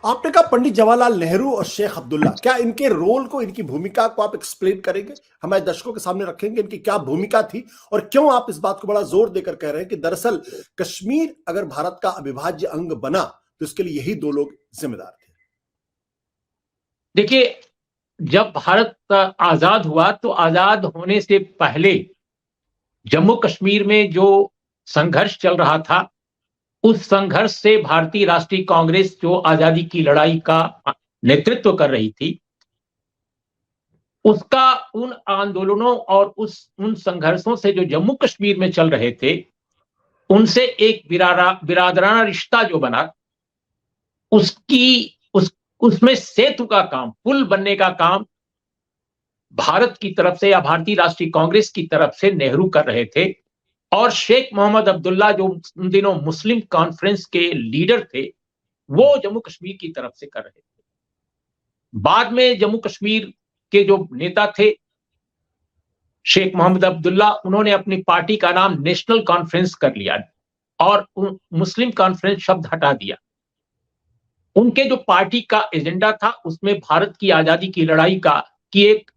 आपने कहा पंडित जवाहरलाल नेहरू और शेख अब्दुल्ला, क्या इनके रोल को, इनकी भूमिका को आप एक्सप्लेन करेंगे, हमारे दर्शकों के सामने रखेंगे, इनकी क्या भूमिका थी और क्यों आप इस बात को बड़ा जोर देकर कह रहे हैं कि दरअसल कश्मीर अगर भारत का अविभाज्य अंग बना तो इसके लिए यही दो लोग जिम्मेदार थे? देखिए, जब भारत आजाद हुआ तो आजाद होने से पहले जम्मू कश्मीर में जो संघर्ष चल रहा था, उस संघर्ष से भारतीय राष्ट्रीय कांग्रेस जो आजादी की लड़ाई का नेतृत्व कर रही थी, उसका उन आंदोलनों और उन संघर्षों से जो जम्मू कश्मीर में चल रहे थे, उनसे एक बिरादराना रिश्ता जो बना, उसमें सेतु का काम, पुल बनने का काम भारत की तरफ से या भारतीय राष्ट्रीय कांग्रेस की तरफ से नेहरू कर रहे थे। और शेख मोहम्मद अब्दुल्ला जो उन दिनों मुस्लिम कॉन्फ्रेंस के लीडर थे, वो जम्मू कश्मीर की तरफ से कर रहे थे। बाद में जम्मू कश्मीर के जो नेता थे शेख मोहम्मद अब्दुल्ला, उन्होंने अपनी पार्टी का नाम नेशनल कॉन्फ्रेंस कर लिया और मुस्लिम कॉन्फ्रेंस शब्द हटा दिया। उनके जो पार्टी का एजेंडा था, उसमें भारत की आजादी की लड़ाई की एक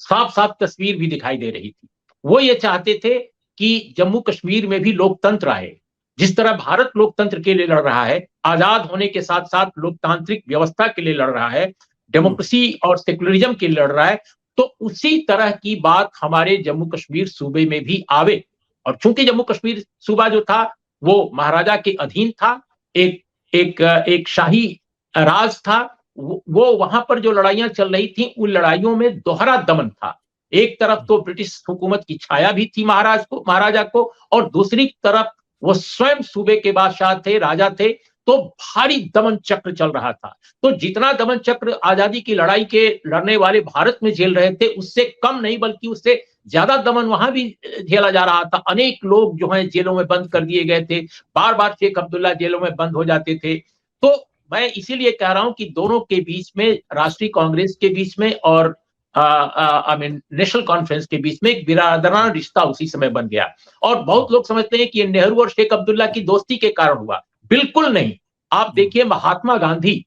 साफ साफ तस्वीर भी दिखाई दे रही थी। वो ये चाहते थे कि जम्मू कश्मीर में भी लोकतंत्र आए। जिस तरह भारत लोकतंत्र के लिए लड़ रहा है, आजाद होने के साथ साथ लोकतांत्रिक व्यवस्था के लिए लड़ रहा है, डेमोक्रेसी और सेक्युलरिज्म के लिए लड़ रहा है, तो उसी तरह की बात हमारे जम्मू कश्मीर सूबे में भी आवे। और चूंकि जम्मू कश्मीर सूबा जो था वो महाराजा के अधीन था, एक शाही राज था, वो वहां पर जो लड़ाइयां चल रही थी, उन लड़ाइयों में दोहरा दमन था। एक तरफ तो ब्रिटिश हुकूमत की छाया भी थी महाराजा को, और दूसरी तरफ वो स्वयं सूबे के बादशाह थे, राजा थे, तो भारी दमन चक्र चल रहा था। तो जितना दमन चक्र आजादी की लड़ाई के लड़ने वाले भारत में झेल रहे थे, उससे कम नहीं बल्कि उससे ज्यादा दमन वहां भी झेला जा रहा था। अनेक लोग जो है जेलों में बंद कर दिए गए थे, बार बार शेख अब्दुल्ला जेलों में बंद हो जाते थे। तो मैं इसीलिए कह रहा हूं कि दोनों के बीच में, राष्ट्रीय कांग्रेस के बीच में और नेशनल कॉन्फ्रेंस के बीच में एक बिरादराना रिश्ता उसी समय बन गया। और बहुत लोग समझते हैं कि ये नेहरू और शेख अब्दुल्ला की दोस्ती के कारण हुआ। बिल्कुल नहीं। आप देखिए, महात्मा गांधी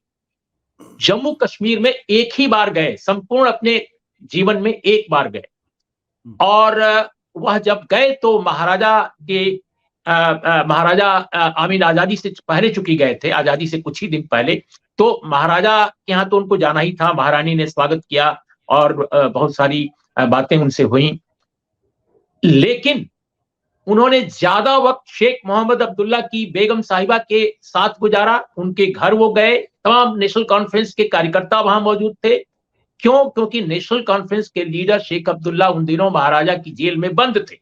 जम्मू कश्मीर में एक ही बार गए, संपूर्ण अपने जीवन में एक बार गए। और वह जब गए तो महाराजा आमीन आजादी से पहले चुकी गए थे, आजादी से कुछ ही दिन पहले। तो महाराजा के यहाँ तो उनको जाना ही था, महारानी ने स्वागत किया और बहुत सारी बातें उनसे हुई, लेकिन उन्होंने ज्यादा वक्त शेख मोहम्मद अब्दुल्ला की बेगम साहिबा के साथ गुजारा। उनके घर वो गए, तमाम नेशनल कॉन्फ्रेंस के कार्यकर्ता वहां मौजूद थे। क्यों? क्योंकि नेशनल कॉन्फ्रेंस के लीडर शेख अब्दुल्ला उन दिनों महाराजा की जेल में बंद थे।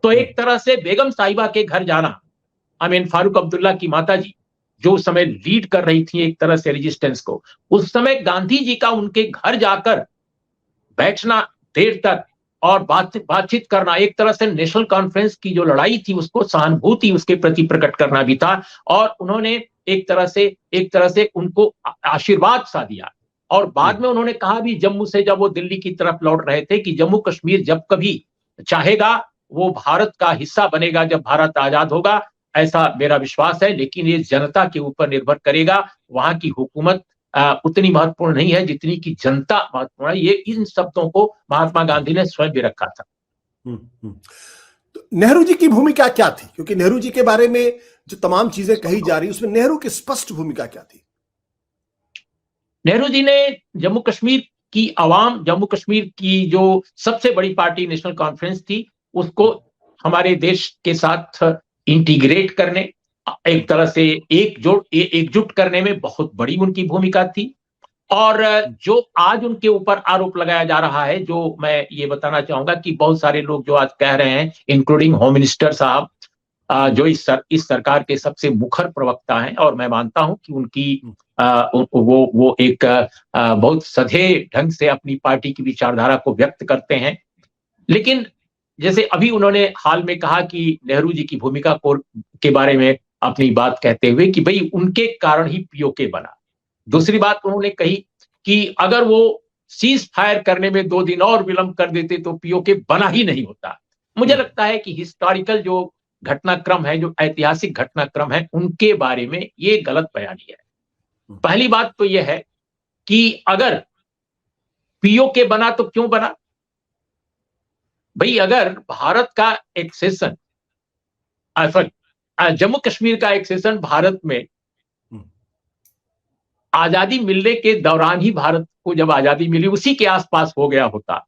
तो एक तरह से बेगम साहिबा के घर जाना, फारूक अब्दुल्ला की माताजी जो उस समय लीड कर रही थी एक तरह से रेजिस्टेंस को, उस समय गांधी जी का उनके घर जाकर बैठना देर तक और बातचीत करना, एक तरह से नेशनल कॉन्फ्रेंस की जो लड़ाई थी उसको सहानुभूति उसके प्रति प्रकट करना भी था। और उन्होंने एक तरह से उनको आशीर्वाद सा दिया। और बाद में उन्होंने कहा भी, जम्मू से जब वो दिल्ली की तरफ लौट रहे थे, कि जम्मू कश्मीर जब कभी चाहेगा वो भारत का हिस्सा बनेगा, जब भारत आजाद होगा, ऐसा मेरा विश्वास है। लेकिन ये जनता के ऊपर निर्भर करेगा। वहां की हुकूमत उतनी महत्वपूर्ण नहीं है जितनी की जनता महत्वपूर्ण है। ये इन शब्दों को महात्मा गांधी ने स्वयं भी रखा था। तो नेहरू जी की भूमिका क्या थी? क्योंकि नेहरू जी के बारे में जो तमाम चीजें कही जा रही, उसमें नेहरू की स्पष्ट भूमिका क्या थी? नेहरू जी ने जम्मू कश्मीर की आवाम, जम्मू कश्मीर की जो सबसे बड़ी पार्टी नेशनल कॉन्फ्रेंस थी, उसको हमारे देश के साथ इंटीग्रेट करने, एक तरह से एकजुट करने में बहुत बड़ी उनकी भूमिका थी। और जो आज उनके ऊपर आरोप लगाया जा रहा है, जो मैं ये बताना चाहूंगा कि बहुत सारे लोग जो आज कह रहे हैं, इंक्लूडिंग होम मिनिस्टर साहब, जो इस सरकार के सबसे मुखर प्रवक्ता हैं, और मैं मानता हूं कि उनकी वो एक बहुत सधे ढंग से अपनी पार्टी की विचारधारा को व्यक्त करते हैं। लेकिन जैसे अभी उन्होंने हाल में कहा कि नेहरू जी की भूमिका के बारे में अपनी बात कहते हुए कि भाई उनके कारण ही पीओके बना। दूसरी बात उन्होंने कही कि अगर वो सीज फायर करने में 2 दिन और विलंब कर देते तो पीओके बना ही नहीं होता। मुझे लगता है कि हिस्टोरिकल जो घटनाक्रम है, जो ऐतिहासिक घटनाक्रम है, उनके बारे में ये गलत बयानी है। पहली बात तो यह है कि अगर पीओके बना तो क्यों बना भाई? अगर भारत का एक सेशन, सॉरी, जम्मू कश्मीर का एक सेशन भारत में आजादी मिलने के दौरान ही, भारत को जब आजादी मिली उसी के आसपास हो गया होता,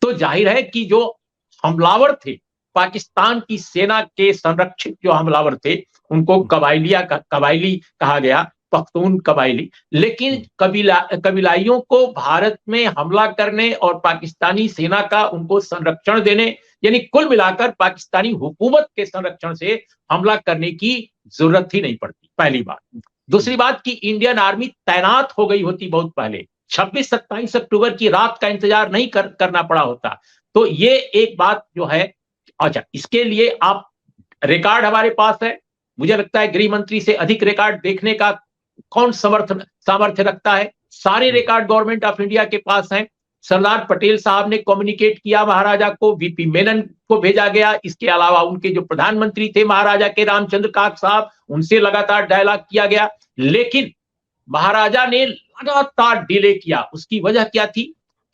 तो जाहिर है कि जो हमलावर थे, पाकिस्तान की सेना के संरक्षित जो हमलावर थे, उनको कबायली कहा गया, पख्तून कबायली। लेकिन कबीलाइयों को भारत में हमला करने और पाकिस्तानी सेना का उनको संरक्षण देने, यानी कुल मिलाकर पाकिस्तानी हुकूमत के संरक्षण से हमला करने की जरूरत ही नहीं पड़ती, पहली बात। दूसरी बात कि इंडियन आर्मी तैनात हो गई होती बहुत पहले, 26-27 अक्टूबर की रात का इंतजार नहीं करना पड़ा होता। तो ये एक बात जो है। अच्छा, इसके लिए आप रिकॉर्ड हमारे पास है, मुझे लगता है गृह मंत्री से अधिक रिकॉर्ड देखने का कौन सामर्थ्य रखता है। सारे रिकॉर्ड गवर्नमेंट ऑफ इंडिया के पास हैं। सरदार पटेल साहब ने कम्युनिकेट किया महाराजा को, वीपी मेनन को भेजा गया। इसके अलावा उनके जो प्रधानमंत्री थे महाराजा के रामचंद्र काक साहब, उनसे लगातार डायलॉग किया गया। लेकिन महाराजा ने लगातार डिले किया। उसकी वजह क्या थी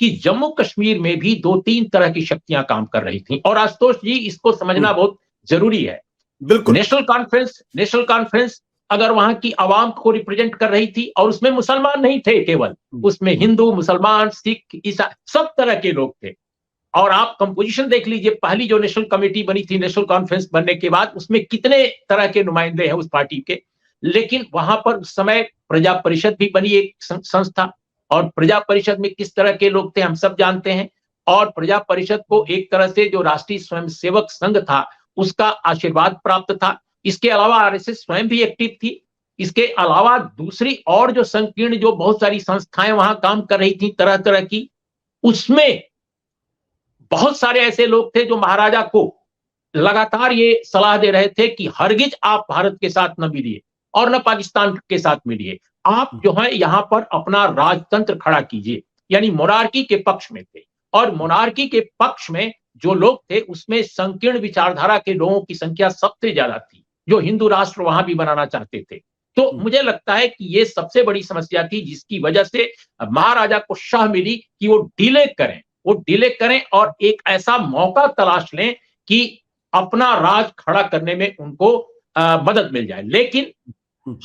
कि जम्मू कश्मीर में भी 2-3 तरह की शक्तियां काम कर रही थी। और आशुतोष जी, इसको समझना बहुत जरूरी है। बिल्कुल। नेशनल कॉन्फ्रेंस अगर वहां की आवाम को रिप्रेजेंट कर रही थी, और उसमें मुसलमान नहीं थे केवल, उसमें हिंदू, मुसलमान, सिख, ईसाई, सब तरह के लोग थे। और आप कंपोजिशन देख लीजिए, पहली जो नेशनल कमेटी बनी थी नेशनल कॉन्फ्रेंस बनने के बाद, उसमें कितने तरह के नुमाइंदे हैं उस पार्टी के। लेकिन वहां पर उस समय प्रजा परिषद भी बनी, एक संस्था, और प्रजा परिषद में किस तरह के लोग थे हम सब जानते हैं। और प्रजा परिषद को एक तरह से जो राष्ट्रीय स्वयंसेवक संघ था उसका आशीर्वाद प्राप्त था। इसके अलावा आरएसएस स्वयं भी एक्टिव थी। इसके अलावा दूसरी और जो संकीर्ण जो बहुत सारी संस्थाएं वहां काम कर रही थी तरह तरह की, उसमें बहुत सारे ऐसे लोग थे जो महाराजा को लगातार ये सलाह दे रहे थे कि हरगिज आप भारत के साथ न मिलिए और न पाकिस्तान के साथ मिलिए, आप जो है यहां पर अपना राजतंत्र खड़ा कीजिए। यानी मोनार्की के पक्ष में थे। और मोनार्की के पक्ष में जो लोग थे उसमें संकीर्ण विचारधारा के लोगों की संख्या सबसे ज्यादा थी, जो हिंदू राष्ट्र वहां भी बनाना चाहते थे। तो मुझे लगता है कि ये सबसे बड़ी समस्या थी, जिसकी वजह से महाराजा को शाह मिली कि वो डिले करें और एक ऐसा मौका तलाश लें कि अपना राज खड़ा करने में उनको मदद मिल जाए। लेकिन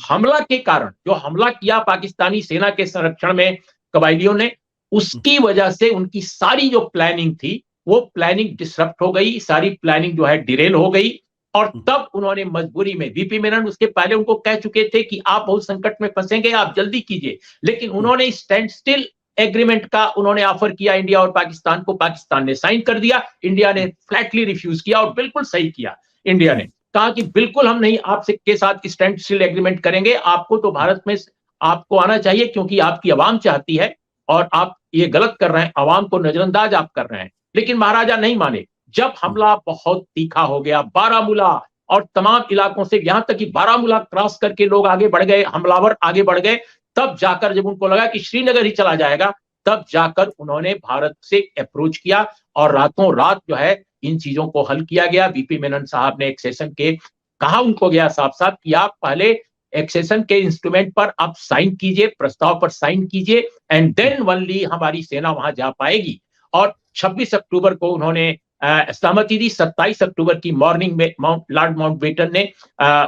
हमला के कारण, जो हमला किया पाकिस्तानी सेना के संरक्षण में कबायलियों ने, उसकी वजह से उनकी सारी जो प्लानिंग थी वो प्लानिंग डिसरप्ट हो गई, सारी प्लानिंग जो है डिरेल हो गई। और तब उन्होंने मजबूरी में, वीपी मेनन उसके पहले उनको कह चुके थे कि आप बहुत संकट में फंसेंगे, आप जल्दी कीजिए, लेकिन उन्होंने स्टैंड स्टिल एग्रीमेंट का उन्होंने ऑफर किया इंडिया और पाकिस्तान को। पाकिस्तान ने साइन कर दिया, इंडिया ने फ्लैटली रिफ्यूज किया। और बिल्कुल सही किया, इंडिया ने कहा कि बिल्कुल हम नहीं आपसे के साथ स्टैंड स्टिल एग्रीमेंट करेंगे, आपको तो भारत में आपको आना चाहिए क्योंकि आपकी आवाम चाहती है और आप ये गलत कर रहे हैं, आवाम को नजरअंदाज आप कर रहे हैं। लेकिन महाराजा नहीं माने। जब हमला बहुत तीखा हो गया, बारामूला और तमाम इलाकों से, यहां तक कि बारामूला क्रॉस करके लोग आगे बढ़ गए, हमलावर आगे बढ़ गए, तब जाकर जब उनको लगा कि श्रीनगर ही चला जाएगा, तब जाकर उन्होंने भारत से अप्रोच किया और रातों रात जो है इन चीजों को हल किया गया। वीपी मेनन साहब ने एक्सेशन के कहा उनको गया साफ साफ कि आप पहले एक्सेशन के इंस्ट्रूमेंट पर आप साइन कीजिए, प्रस्ताव पर साइन कीजिए, एंड देन ओनली हमारी सेना वहां जा पाएगी। और 26 अक्टूबर को उन्होंने सहमति दी। 27 अक्टूबर की मॉर्निंग में लॉर्ड माउंटबेटन ने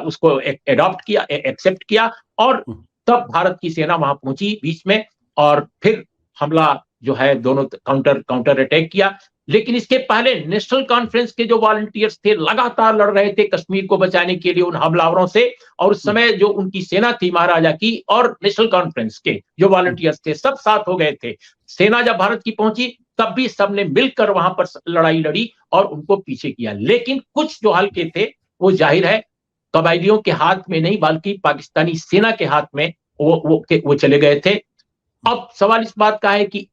उसको एडॉप्ट किया, एक्सेप्ट किया, और तब भारत की सेना वहां पहुंची बीच में, और फिर हमला जो है दोनों काउंटर अटैक किया। लेकिन इसके पहले नेशनल कॉन्फ्रेंस के जो वॉलंटियर्स थे लगातार लड़ रहे थे कश्मीर को बचाने के लिए उन हमलावरों से। और उस समय जो उनकी सेना थी महाराजा की और नेशनल कॉन्फ्रेंस के जो वॉलंटियर्स थे, सब साथ हो गए थे। सेना जब भारत की पहुंची तब भी सबने मिलकर वहां पर लड़ाई लड़ी और उनको पीछे किया। लेकिन कुछ जो हल्के थे वो जाहिर है कबायलियों के हाथ में नहीं बल्कि पाकिस्तानी सेना के हाथ में वो चले गए थे। अब सवाल इस बात का है कि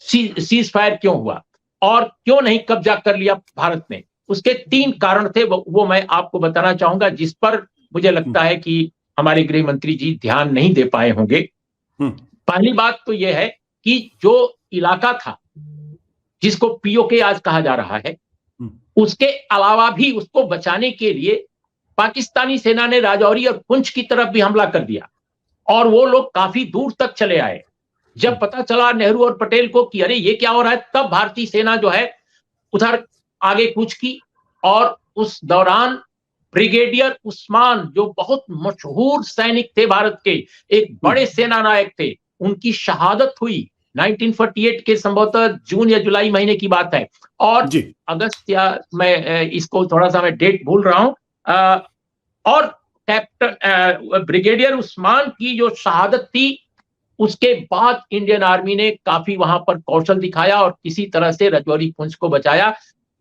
सीज फायर क्यों हुआ और क्यों नहीं कब्जा कर लिया भारत ने। उसके 3 कारण थे, वो मैं आपको बताना चाहूंगा, जिस पर मुझे लगता है कि हमारे गृह मंत्री जी ध्यान नहीं दे पाए होंगे। पहली बात तो यह है कि जो इलाका था जिसको पीओके आज कहा जा रहा है, उसके अलावा भी उसको बचाने के लिए पाकिस्तानी सेना ने राजौरी और पुंछ की तरफ भी हमला कर दिया। और वो लोग काफी दूर तक चले आए। जब पता चला नेहरू और पटेल को कि अरे ये क्या हो रहा है, तब भारतीय सेना जो है उधर आगे कूच की, और उस दौरान ब्रिगेडियर उस्मान, जो बहुत मशहूर सैनिक थे भारत के, एक बड़े सेना नायक थे, उनकी शहादत हुई 1948 के संभवतः जून या जुलाई महीने की बात है। और जी अगस्त, या मैं इसको थोड़ा सा मैं डेट भूल रहा हूं, और कैप्टन ब्रिगेडियर उस्मान की जो शहादत थी, उसके बाद इंडियन आर्मी ने काफी वहां पर कौशल दिखाया और किसी तरह से रजौरी पुंछ को बचाया।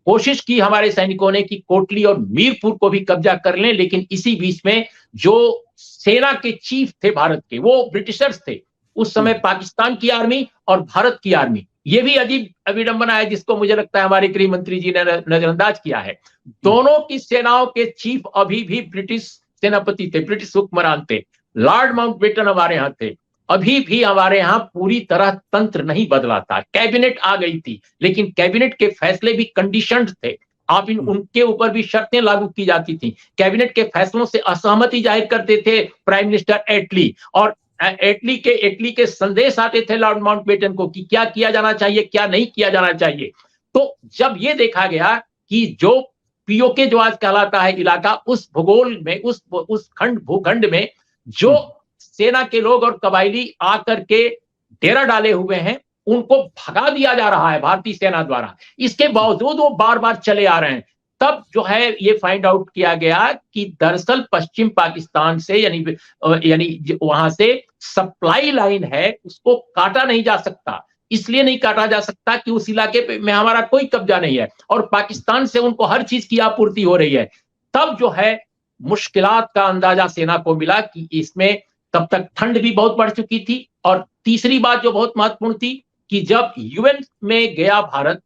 कोशिश की हमारे सैनिकों ने कि कोटली और मीरपुर को भी कब्जा कर लें, लेकिन इसी बीच में जो सेना के चीफ थे भारत के, वो ब्रिटिशर्स थे उस समय। पाकिस्तान की आर्मी और भारत की आर्मी, ये भी अजीब विडंबना है जिसको मुझे लगता है हमारे गृह मंत्री जी ने नजरअंदाज किया है। दोनों की सेनाओं के चीफ अभी भी ब्रिटिश सेनापति थे, ब्रिटिश हुक्मरान थे। लॉर्ड माउंटबेटन हमारे यहाँ थे। अभी भी हमारे यहाँ पूरी तरह तंत्र नहीं बदला था। कैबिनेट आ गई थी, लेकिन कैबिनेट के फैसले भी कंडीशनड थे। आप उनके ऊपर भी शर्तें लागू की जाती थी। कैबिनेट के फैसलों से असहमति जाहिर करते थे प्राइम मिनिस्टर एटली, और एटली के संदेश आते थे लॉर्ड माउंटबेटन को कि क्या किया जाना चाहिए, क्या नहीं किया जाना चाहिए। तो जब ये देखा गया कि जो पीओके जो आज कहलाता है इलाका, उस भूगोल में, उस भूखंड में जो सेना के लोग और कबायली आकर के डेरा डाले हुए हैं, उनको भगा दिया जा रहा है भारतीय सेना द्वारा, इसके बावजूद वो बार बार चले आ रहे हैं। तब जो है ये फाइंड आउट किया गया कि दरअसल पश्चिम पाकिस्तान से, यानी वहां से सप्लाई लाइन है, उसको काटा नहीं जा सकता। इसलिए नहीं काटा जा सकता कि उस इलाके में हमारा कोई कब्जा नहीं है और पाकिस्तान से उनको हर चीज की आपूर्ति हो रही है। तब जो है मुश्किलात का अंदाजा सेना को मिला कि इसमें तब तक ठंड भी बहुत बढ़ चुकी थी। और तीसरी बात जो बहुत महत्वपूर्ण थी कि जब यूएन में गया Bharat,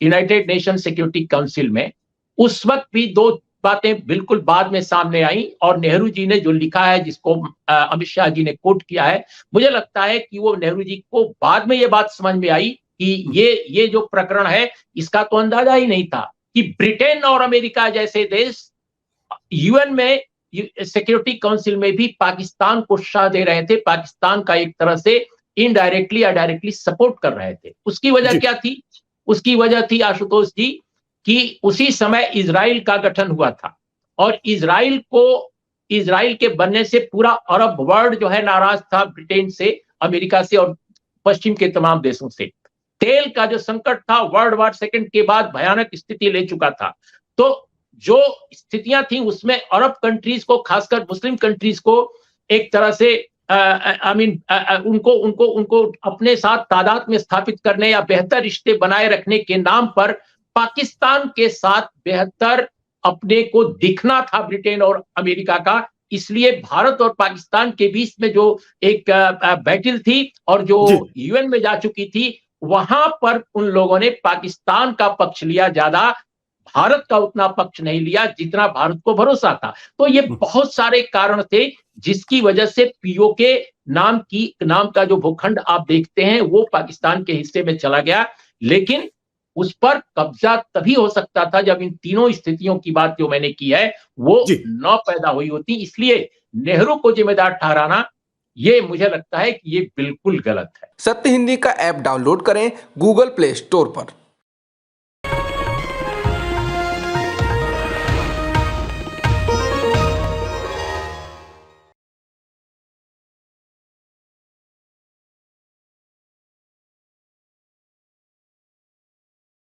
United nation security council में, उस वक्त भी दो बातें बिल्कुल बाद में सामने आई, और नेहरू जी ने जो लिखा है, जिसको अमित शाह जी ने कोट किया है, मुझे लगता है कि वो नेहरू जी को बाद में ये बात समझ में आई कि ये जो प्रकरण है, इसका तो अंदाजा ही नहीं था कि ब्रिटेन और अमेरिका जैसे देश यूएन में, सिक्योरिटी काउंसिल में भी पाकिस्तान को शाह दे रहे थे, पाकिस्तान का एक तरह से इनडायरेक्टली या डायरेक्टली सपोर्ट कर रहे थे। उसकी वजह क्या थी? उसकी वजह थी आशुतोष जी कि उसी समय इजराइल का गठन हुआ था, और इजराइल के बनने से पूरा अरब वर्ल्ड जो है नाराज था, ब्रिटेन से, अमेरिका से और पश्चिम के तमाम देशों से। तेल का जो संकट था वर्ल्ड वॉर सेकंड के बाद भयानक स्थिति ले चुका था। तो जो स्थितियां थी उसमें अरब कंट्रीज को, खासकर मुस्लिम कंट्रीज को, एक तरह से उनको अपने साथ तादाद में स्थापित करने या बेहतर रिश्ते बनाए रखने के नाम पर पाकिस्तान के साथ बेहतर अपने को दिखना था ब्रिटेन और अमेरिका का। इसलिए भारत और पाकिस्तान के बीच में जो एक बैटल थी और जो यूएन में जा चुकी थी, वहां पर उन लोगों ने पाकिस्तान का पक्ष लिया, ज्यादा भारत का उतना पक्ष नहीं लिया जितना भारत को भरोसा था। तो ये बहुत सारे कारण थे जिसकी वजह से पीओके नाम का जो भूखंड आप देखते हैं वो पाकिस्तान के हिस्से में चला गया। लेकिन उस पर कब्जा तभी हो सकता था जब इन तीनों स्थितियों की बात जो मैंने की है वो न पैदा हुई होती। इसलिए नेहरू को जिम्मेदार ठहराना, ये मुझे लगता है कि ये बिल्कुल गलत है। सत्य हिंदी का ऐप डाउनलोड करें गूगल प्ले स्टोर पर।